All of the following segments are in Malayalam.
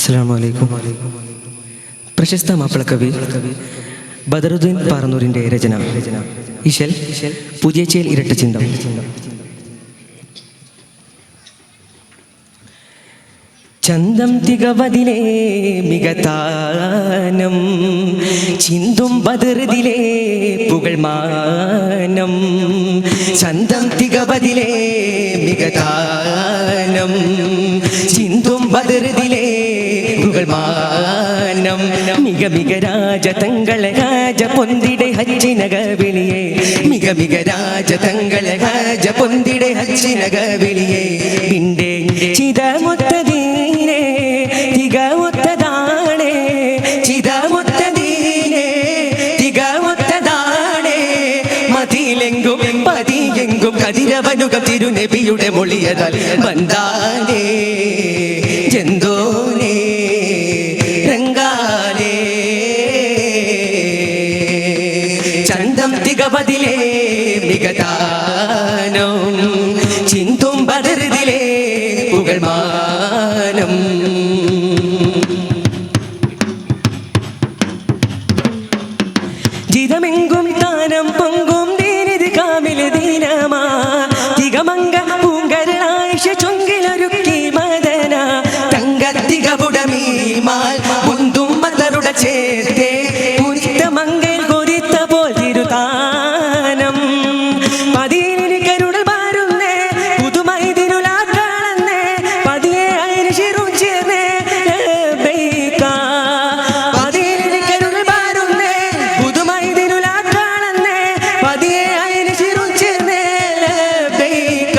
അസ്സലാമു അലൈക്കും. പ്രശസ്ത മാപ്പിളക്കവി ബദറുദ്ദീൻ പാറന്നൂരിൻ്റെ രചന ഇശൽ പുതിയച്ചേൽ ഇരട്ടച്ചിന്തം. ചന്തം തികവതിലേ മികതാനം ചിന്തും ബദറുദിലേ പുകഴ്മാനം. ചന്തം തികവതിലേ മികതാനം ചിന്തും ബദറുദിലേ പുകഴ്മാനം. മിക മിക രാജ തങ്ങളെ രാജ പൊന്തിടെ ഹജ്ജിനക വിളിയേ. മിക മിക രാജ തങ്ങളെ രാജ പൊന്തിടെ ഹജ്ജിനക വിളിയേ. പിണ്ടേ ചിതമൊത്തതീനെ തികമൊത്തതാണേ. ചിതമൊത്തതീനെ തികമൊത്തതാണേ. മതിയിലെങ്കും പതിയെങ്കും കതിരവനുക തിരുനബിയുടെ മൊഴിയതാൽ ബന്ധാനേ ജന്തോനേ രംഗാനേ. ചന്തം തികവതിലേ മികതാനം ചിന്തും ബദറുദിലേ പുകഴ്മാനം. ജിതമെങ്കും താനം പൊങ്കും ദീനിത് കാമില് ദീനമാ. തികമങ്ക പൂങ്കരളാഴ്ച ചൊങ്കിലൊരുക്കി മദന. തങ്കത്തികപുടമീമാൽ മുന്തും മതരുടെ ചേർത്തേ. പുരിത്ത മങ്കൽ കൊതിത്ത പോൽ തിരുതാനം. പതിയിനി കരുടൽ പാരുന്നേ പുതുമായി തിരുലാക്കാളന്നേ. പതിയെ അയിന് ശിറും ചേർന്നേ ബൈക്ക. പതിയിനി കരുടൽ പാരുന്നേ പുതുമായി തിരുലാക്കാളന്നേ. പതിയെ അയിന് ശിറും ചേർന്നേ ബൈക്ക.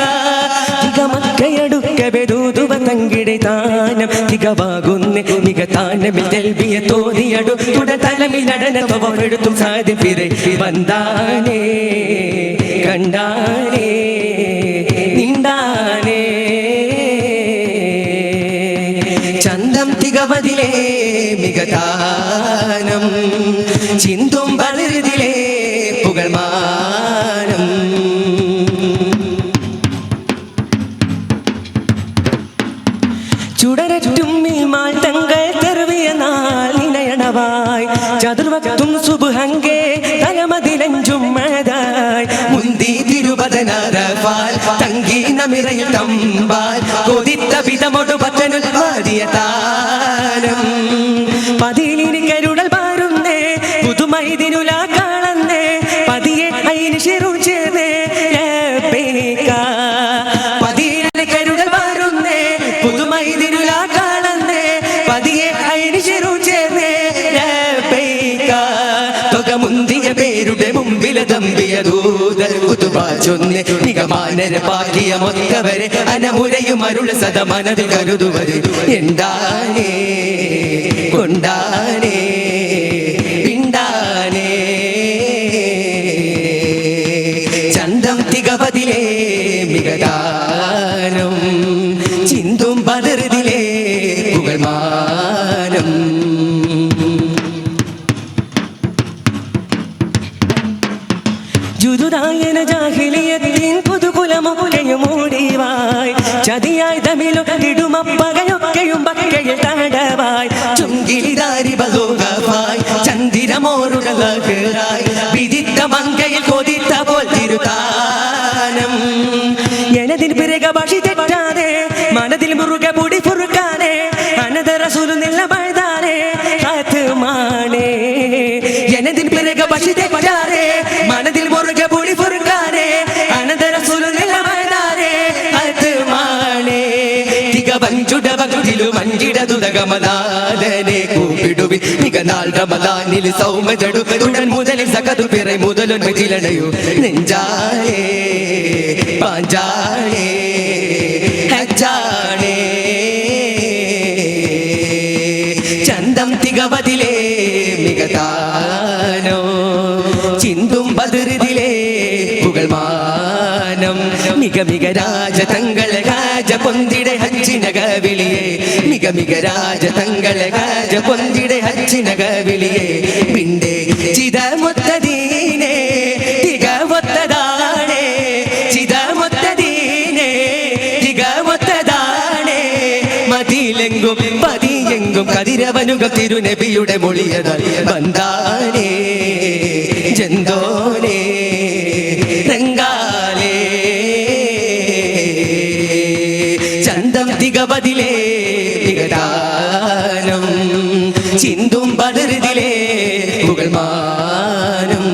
തികമക്കയടുക്ക ബെദൂതുവ തങ്കിടെ താനം തികവാകുന്നേ മികതാനമിൽ തെൽബിയ തോന്നിയടു തുട തലമിൽ നടനത്വമെടുത്തും സാധിപ്പിരെ വന്താനേ കണ്ടാനേ നിണ്ടാനേ. ചന്തം തികവതിലേ മികതാനം ചിന്തും ബദറുദിലേ പുകഴ്മാനം. ചുടരറ്റും മീമാൾ തങ്ങൾ തെറുവിയ നാളിനയണവായി. ചതുർവക്തും സുബുഹങ്കേ തലമതിലഞ്ചും മഴതായി. മുന്തി തിരുവദനറഫാൽ തങ്കി നമിറയിൽ തമ്പാൽ. കൊതിത്ത വിധമൊടു പത്തനുൽ വാദിയ താനം. പതിയിനി കരുടൽ പാരുന്നേ പുതുമൈ ദിനുലാക്കാളന്നേ. പതിയെ അയിന് ശിറു ചേർന്നേ ബൈക്ക. പതിയിനി കരുടൽ പാരുന്നേ പുതുമൈ ദിനുലാക്കാളന്നേ. പതിയെ അയിന് ശിറു ചേർന്നേ ബൈക്ക. തുക മുന്തിയ പേരുടെ മുമ്പിലെ തമ്പിയ ദൂതർ കുതുവാചൊന്നെ. നിഗമാനര പാകിയ മൊത്തവരെ അനമുരയും അരുൾ സദ മനതിൽ കരുതുവര്. എന്താനേ കൊണ്ടാനേ പിണ്ടാനേ. ചന്തം തികവതിലേ മികതാനം ചിന്തും ബദറുദിലേ പുകഴ്മാനം. ജുദുദായന ജാഹിലിയത്തിൻ പുതുകുലമൊക്കെയും മൂടിവായി. ചതിയായി തമിലും ഇടുമപ്പകയൊക്കെയും ബക്കയിൽ തടവായി. ചുങ്കിലിതാരി ബഹുഗവായി ചന്ദിരമോരുടലായി. വിദിത്ത മങ്കയിൽ കൊതിത്ത പോൽ തിരുതാനം. എനതിൽ പിറക ഭാഷി തെറ്റാതെ മനതിൽ മുറുക പൊടി പൊറുക്കാനേ. അനദ റസൂൽ നില്ല ബൈദാനേ ആത്മാനേ. എനതിൽ പിറക ഭാഷി തെറ്റാതെ മനതിൽ മുറുക പൊടി പൊറുക്കാനേ. അനദ റസൂൽ നില്ല ബൈദാനേ ആത്മാനേ. തികവഞ്ചുട ഭക്തിലു മഞ്ചിടതുതകമനാദനെ കൂപ്പിടുവിൻ. മികനാൾ റമദാനിൽ സൗമജടു ഉടൻ മുതലിൽ സകതു പിറൈ മുതലൊൻ മതിലണയു നെഞ്ചാളേ പാഞ്ചാളേ ഹജ്ജാണേ. ചന്തം തികവതിലേ മികതാനോ ചിന്തും ബദറുദിലേ പുകഴ്മാനം. മിക മിക രാജ തങ്ങളെ രാജ പൊന്തിടെ ഹജ്ജിനക വിളിയേ. മിക മിക രാജ തങ്ങളെ രാജ പൊന്തിടെ ഹജ്ജിനക വിളിയേ. പിണ്ടേ ചിതമൊത്തതീനെ തികമൊത്തതാണേ. ചിതമൊത്തതീനെ തികമൊത്തതാണേ. മതിയിലെങ്കും പതിയെങ്കും തിങ്ങും കതിരവനുകൾ തിരുനബിയുടെ മൊഴിയതാൽ ബന്ധാനേ ജന്തോനേ രംഗാലേ ചന്തം തികവതിലേ തികതാനം ചിന്തും പടരുതിലേ പുകൾമാനം